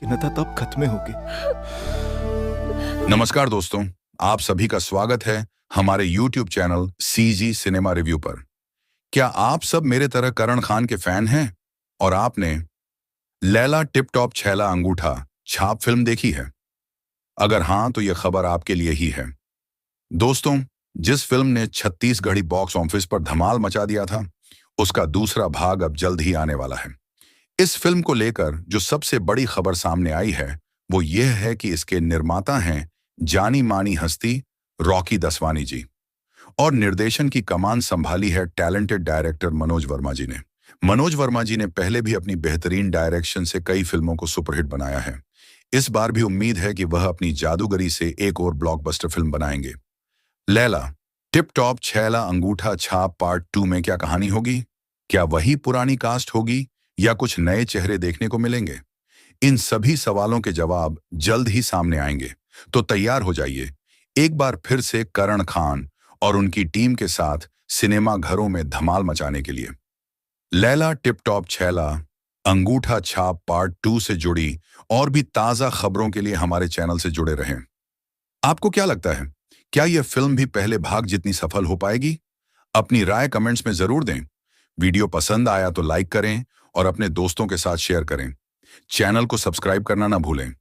भिन्नता तब खत्म होगी। नमस्कार दोस्तों, आप सभी का स्वागत है हमारे YouTube channel CG cinema review पर। क्या आप सब मेरे तरह करण खान के फैन हैं और आपने लैला टिप टॉप छैला अंगूठा छाप फिल्म देखी है? अगर हाँ, तो यह खबर आपके लिए ही है। दोस्तों, जिस फिल्म ने 36 घड़ी बॉक्स ऑफिस पर धमाल मचा दिया था, उसका दूसरा भाग अब जल्द ही आने वाला है। इस फिल्म को लेकर जो सबसे बड़ी खबर सामने आई है वो यह है कि इसके निर्माता हैं जानी मानी हस्ती रॉकी दसवानी जी, और निर्देशन की कमान संभाली है टैलेंटेड डायरेक्टर मनोज वर्मा जी ने। मनोज वर्मा जी ने पहले भी अपनी बेहतरीन डायरेक्शन से कई फिल्मों को सुपरहिट बनाया है। इस बार भी उम्मीद है कि वह अपनी जादूगरी से एक और ब्लॉकबस्टर फिल्म बनाएंगे। लैला टिप टॉप छैला अंगूठा छाप पार्ट 2 में क्या कहानी होगी? क्या वही पुरानी कास्ट होगी या कुछ नए चेहरे देखने को मिलेंगे? इन सभी सवालों के जवाब जल्द ही सामने आएंगे, तो तैयार हो जाइए एक बार फिर से करण खान और उनकी टीम के साथ सिनेमा घरों में धमाल मचाने के लिए। लैला टिप टॉप छैला अंगूठा छाप पार्ट 2 से जुड़ी और भी ताजा खबरों के लिए हमारे चैनल से जुड़े रहें। आपको क्या लगता है, क्या यह फिल्म भी पहले भाग जितनी सफल हो पाएगी? अपनी राय कमेंट्स में जरूर दें। वीडियो पसंद आया तो लाइक करें और अपने दोस्तों के साथ शेयर करें। चैनल को सब्सक्राइब करना ना भूलें।